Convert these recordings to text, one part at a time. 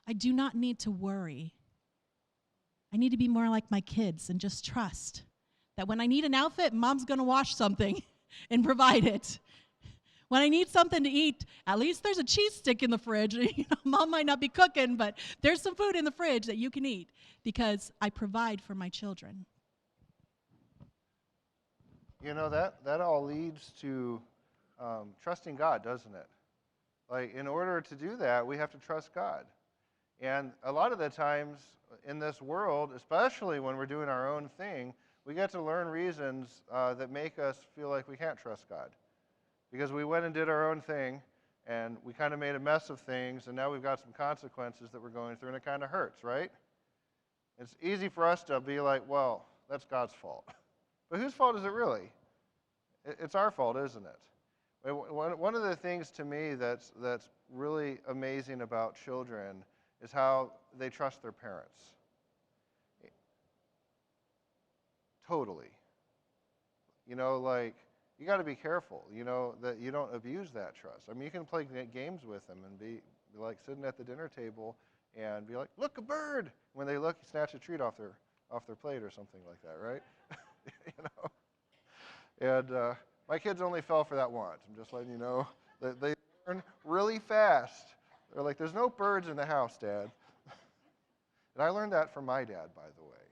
I do not need to worry. I need to be more like my kids and just trust that when I need an outfit, mom's going to wash something and provide it. When I need something to eat, at least there's a cheese stick in the fridge. Mom might not be cooking, but there's some food in the fridge that you can eat because I provide for my children. That all leads to trusting God, doesn't it? Like, in order to do that, we have to trust God. And a lot of the times in this world, especially when we're doing our own thing, we get to learn reasons that make us feel like we can't trust God. Because we went and did our own thing, and we kind of made a mess of things, and now we've got some consequences that we're going through, and it kind of hurts, right? It's easy for us to be like, well, that's God's fault. But whose fault is it really? It's our fault, isn't it? One of the things to me that's really amazing about children is how they trust their parents. Totally. Like, you got to be careful, that you don't abuse that trust. I mean, you can play games with them and be like sitting at the dinner table and be like, look, a bird. When they look, you snatch a treat off their plate or something like that, right? And my kids only fell for that once. I'm just letting you know that they learn really fast. They're like, there's no birds in the house, Dad. And I learned that from my dad, by the way.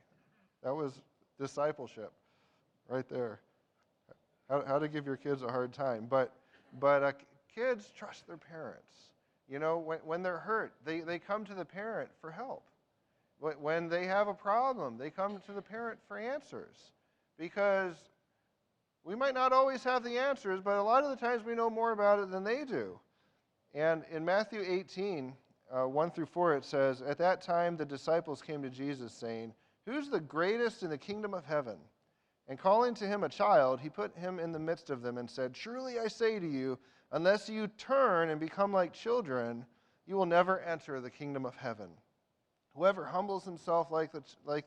That was discipleship right there. How to give your kids a hard time. But kids trust their parents. When they're hurt, they come to the parent for help. When they have a problem, they come to the parent for answers. Because we might not always have the answers, but a lot of the times we know more about it than they do. And in Matthew 18, 1 through 4, it says, at that time the disciples came to Jesus saying, who's the greatest in the kingdom of heaven? And calling to him a child, he put him in the midst of them and said, truly I say to you, unless you turn and become like children, you will never enter the kingdom of heaven. Whoever humbles himself like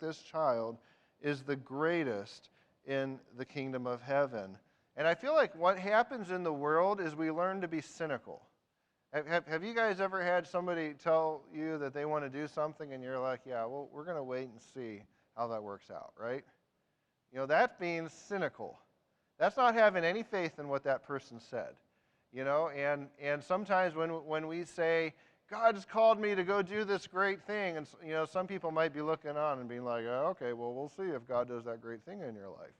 this child is the greatest in the kingdom of heaven. And I feel like what happens in the world is we learn to be cynical. Have you guys ever had somebody tell you that they want to do something and you're like, yeah, well, we're going to wait and see how that works out, right? That's being cynical. That's not having any faith in what that person said. And sometimes when we say, God has called me to go do this great thing, and some people might be looking on and being like, oh, okay, well, we'll see if God does that great thing in your life.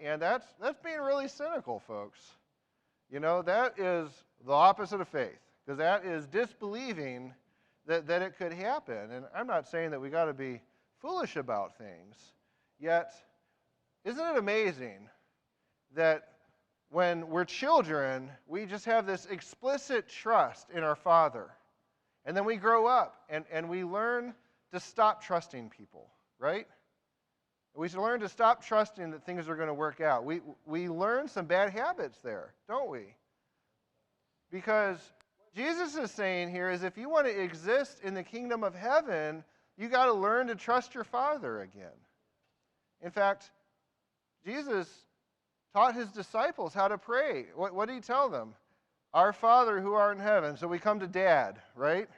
And that's being really cynical, folks. That is the opposite of faith, because that is disbelieving that it could happen. And I'm not saying that we got to be foolish about things, yet isn't it amazing that when we're children, we just have this explicit trust in our Father. And then we grow up and we learn to stop trusting people, right? We should learn to stop trusting that things are going to work out. We learn some bad habits there, don't we? Because what Jesus is saying here is if you want to exist in the kingdom of heaven, you got to learn to trust your Father again. In fact, Jesus taught his disciples how to pray. What did he tell them? Our Father who art in heaven. So we come to Dad, right?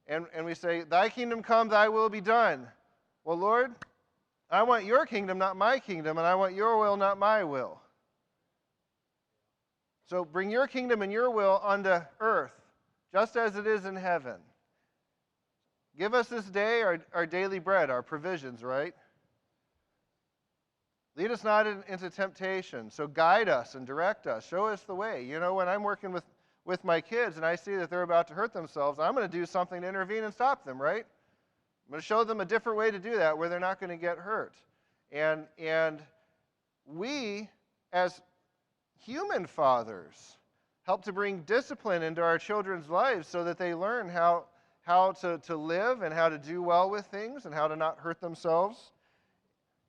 And we say, thy kingdom come, thy will be done. Well, Lord, I want your kingdom, not my kingdom, and I want your will, not my will. So bring your kingdom and your will unto earth, just as it is in heaven. Give us this day our daily bread, our provisions, right? Lead us not into temptation. So guide us and direct us. Show us the way. When I'm working with my kids and I see that they're about to hurt themselves, I'm going to do something to intervene and stop them, right? I'm going to show them a different way to do that where they're not going to get hurt. And we, as human fathers, help to bring discipline into our children's lives so that they learn how to live and how to do well with things and how to not hurt themselves.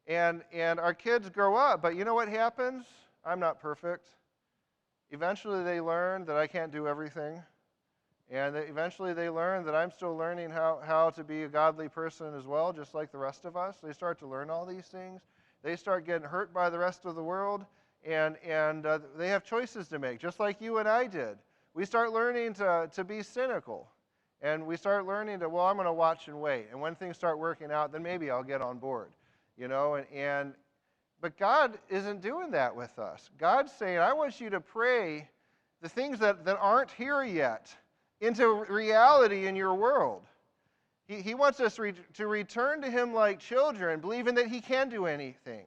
And our kids grow up, but you know what happens? I'm not perfect. Eventually they learn that I can't do everything. And eventually they learn that I'm still learning how to be a godly person as well, just like the rest of us. They start to learn all these things. They start getting hurt by the rest of the world, and they have choices to make, just like you and I did. We start learning to be cynical. And we start learning that, well, I'm going to watch and wait. And when things start working out, then maybe I'll get on board, But God isn't doing that with us. God's saying, I want you to pray the things that aren't here yet into reality in your world. He wants us to return to Him like children, believing that He can do anything,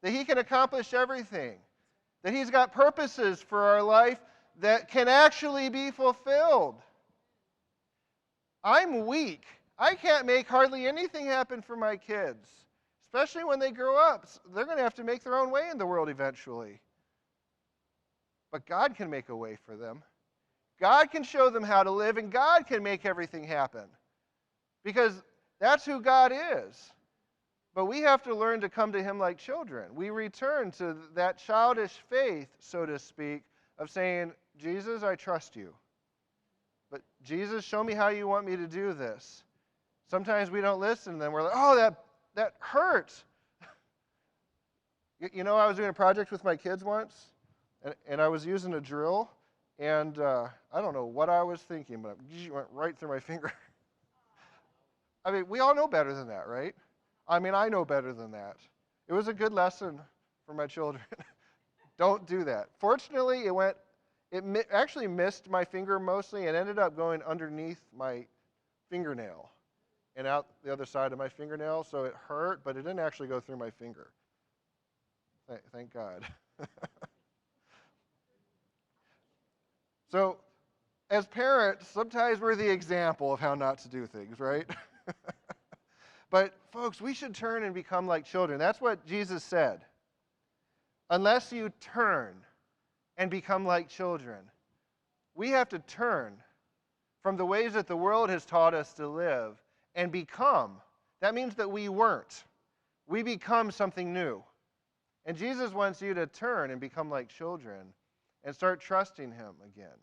that He can accomplish everything, that He's got purposes for our life that can actually be fulfilled. I'm weak. I can't make hardly anything happen for my kids, especially when they grow up. They're going to have to make their own way in the world eventually. But God can make a way for them. God can show them how to live, and God can make everything happen. Because that's who God is. But we have to learn to come to Him like children. We return to that childish faith, so to speak, of saying, Jesus, I trust you. But Jesus, show me how you want me to do this. Sometimes we don't listen, and then we're like, oh, that hurts. I was doing a project with my kids once, and I was using a drill, and I don't know what I was thinking, but it went right through my finger. I mean, we all know better than that, right? I mean, I know better than that. It was a good lesson for my children. Don't do that. Fortunately, it actually missed my finger mostly and ended up going underneath my fingernail and out the other side of my fingernail, so it hurt, but it didn't actually go through my finger. Thank God. So, as parents, sometimes we're the example of how not to do things, right? But, folks, we should turn and become like children. That's what Jesus said. Unless you turn and become like children, we have to turn from the ways that the world has taught us to live and become. That means that we weren't. We become something new. And Jesus wants you to turn and become like children and start trusting Him again.